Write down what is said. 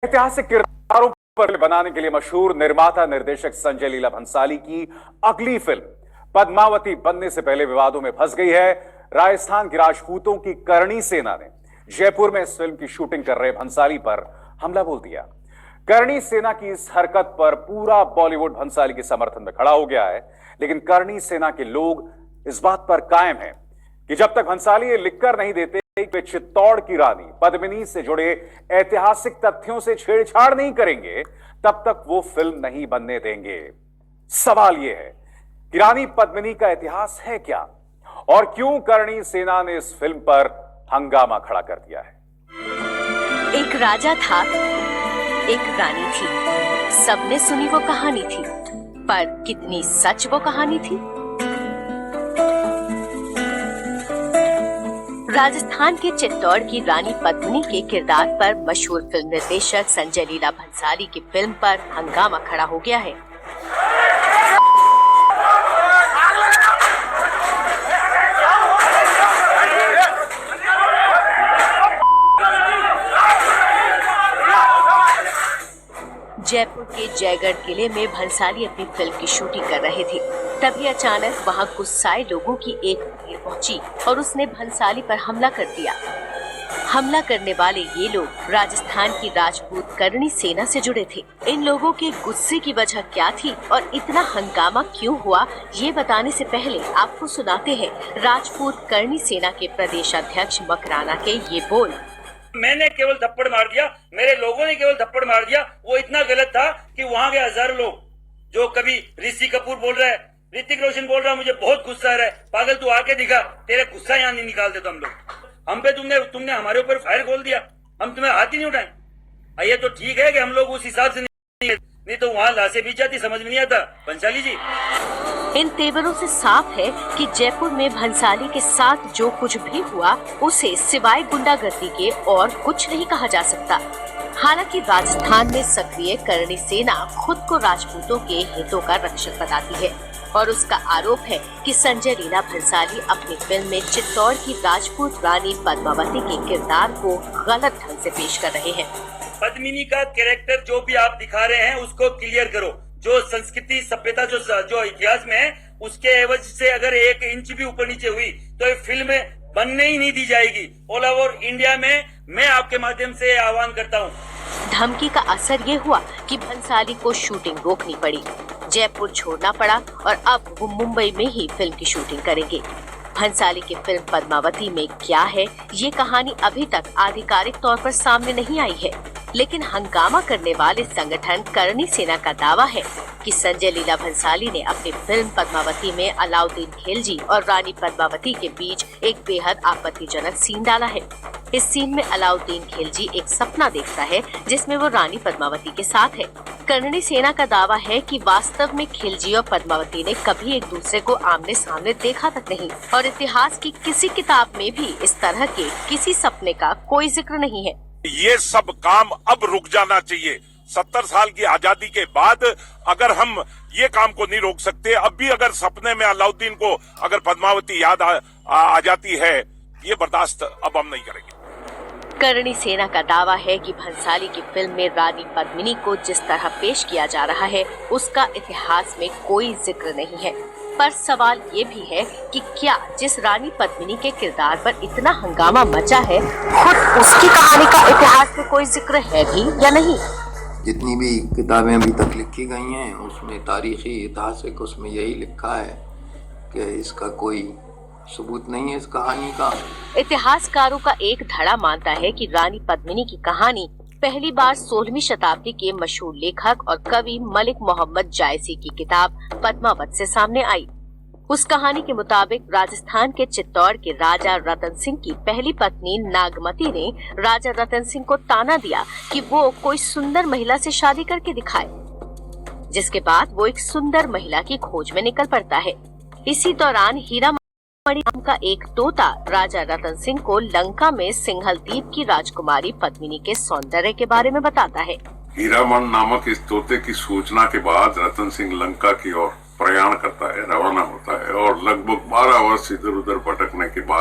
ऐतिहासिक किरदारों पर बनाने के लिए मशहूर निर्माता निर्देशक संजय लीला भंसाली की अगली फिल्म पद्मावती बनने से पहले विवादों में फंस गई है। राजस्थान की राजपूतों की करणी सेना ने जयपुर में इस फिल्म की शूटिंग कर रहे भंसाली पर हमला बोल दिया। करणी सेना की इस हरकत पर पूरा बॉलीवुड भंसाली के समर्थन में खड़ा हो गया है, लेकिन करणी सेना के लोग इस बात पर कायम हैं कि जब तक भंसाली ये लिखकर नहीं देते वे चित्तौड़ की रानी पद्मिनी से जुड़े ऐतिहासिक तथ्यों से छेड़छाड़ नहीं करेंगे, तब तक वो फिल्म नहीं बनने देंगे। सवाल यह है कि रानी पद्मिनी का इतिहास है क्या और क्यों करणी सेना ने इस फिल्म पर हंगामा खड़ा कर दिया है। एक राजा था, एक रानी थी। सबने सुनी वो कहानी थी, पर कितनी सच वो कहानी थी। राजस्थान के चित्तौड़ की रानी पद्मिनी के किरदार पर मशहूर फिल्म निर्देशक संजय लीला भंसाली की फिल्म पर हंगामा खड़ा हो गया है। जयपुर के जयगढ़ किले में भंसाली अपनी फिल्म की शूटिंग कर रहे थे। तभी अचानक वहां गुस्साए लोगों की एक भीड़ पहुंची और उसने भंसाली पर हमला कर दिया। हमला करने वाले ये लोग राजस्थान की राजपूत करणी सेना से जुड़े थे। इन लोगों के गुस्से की वजह क्या थी और इतना हंगामा क्यों हुआ, ये बताने से पहले आपको सुनाते हैं राजपूत करणी सेना के प्रदेश अध्यक्ष मकराना के ये बोल। मैंने केवल थप्पड़ मार दिया, मेरे लोगों ने केवल थप्पड़ मार दिया। वो इतना गलत था कि वहां के हजारों लोग, जो कभी ऋषि कपूर बोल रहा है, ऋतिक रोशन बोल रहा है, मुझे बहुत गुस्सा आ रहा है, पागल तू आके दिखा, तेरा गुस्सा यहाँ नहीं निकालते तो हम लोग। हम पे तुमने हमारे ऊपर फायर खोल दिया, हम तुम्हें हाथ ही नहीं उठाए। ये तो ठीक है कि हम लोग उस हिसाब से नहीं तो वहाँ लाशें बीच जाती, समझ में नहीं आता। भंसाली जी, इन तेवरों से साफ है कि जयपुर में भंसाली के साथ जो कुछ भी हुआ उसे सिवाय गुंडागर्दी के और कुछ नहीं कहा जा सकता। हालांकि राजस्थान में सक्रिय करणी सेना खुद को राजपूतों के हितों का रक्षक बताती है और उसका आरोप है कि संजय लीला भंसाली अपनी फिल्म में चित्तौड़ की राजपूत रानी पद्मावती के किरदार को गलत ढंग से पेश कर रहे हैं। पद्मिनी का कैरेक्टर जो भी आप दिखा रहे हैं उसको क्लियर करो। जो संस्कृति सभ्यता जो इतिहास में है, उसके एवज से अगर 1 इंच भी ऊपर नीचे हुई तो ये फिल्म बनने ही नहीं दी जाएगी। ऑल ओवर इंडिया में मैं आपके माध्यम से आह्वान करता हूँ। धमकी का असर ये हुआ कि भंसाली को शूटिंग रोकनी पड़ी, जयपुर छोड़ना पड़ा और अब वो मुंबई में ही फिल्म की शूटिंग करेंगे। भंसाली की फिल्म पद्मावती में क्या है, ये कहानी अभी तक आधिकारिक तौर पर सामने नहीं आई है, लेकिन हंगामा करने वाले संगठन करणी सेना का दावा है कि संजय लीला भंसाली ने अपनी फिल्म पद्मावती में अलाउद्दीन खिलजी और रानी पद्मावती के बीच एक बेहद आपत्तिजनक सीन डाला है। इस सीन में अलाउद्दीन खिलजी एक सपना देखता है जिसमें वो रानी पद्मावती के साथ है। करणी सेना का दावा है कि वास्तव में खिलजी और पद्मावती ने कभी एक दूसरे को आमने सामने देखा तक नहीं और इतिहास की किसी किताब में भी इस तरह के किसी सपने का कोई जिक्र नहीं है। ये सब काम अब रुक जाना चाहिए। 70 साल की आजादी के बाद अगर हम ये काम को नहीं रोक सकते, अब भी अगर सपने में अलाउद्दीन को अगर पद्मावती याद आ जाती है, ये बर्दाश्त अब हम नहीं करेंगे। करणी सेना का दावा है कि भंसाली की फिल्म में रानी पद्मिनी को जिस तरह पेश किया जा रहा है उसका इतिहास में कोई जिक्र नहीं है। पर सवाल ये भी है कि क्या जिस रानी पद्मिनी के किरदार पर इतना हंगामा मचा है, खुद उसकी कहानी का इतिहास में कोई जिक्र है भी या नहीं। जितनी भी किताबें अभी तक लिखी गई हैं उसमें तारीखी ऐतिहासिक उसमें यही लिखा है कि इसका कोई सबूत नहीं है इस कहानी का। इतिहासकारों का एक धड़ा मानता है कि रानी पद्मिनी की कहानी पहली बार 16वीं शताब्दी के मशहूर लेखक और कवि मलिक मोहम्मद जायसी की किताब पद्मावत से सामने आई। उस कहानी के मुताबिक राजस्थान के चित्तौड़ के राजा रतन सिंह की पहली पत्नी नागमती ने राजा रतन सिंह को ताना दिया कि वो कोई सुंदर महिला से शादी करके दिखाए, जिसके बाद वो एक सुंदर महिला की खोज में निकल पड़ता है। इसी दौरान हीरा नाम का एक तोता राजा रतन सिंह को लंका में सिंघल द्वीप की राजकुमारी पद्मिनी के सौंदर्य के बारे में बताता है। हीरामन नामक इस तोते की सूचना के बाद रतन सिंह लंका की ओर प्रयाण करता है, रवाना होता है और लगभग 12 वर्ष इधर उधर भटकने के बाद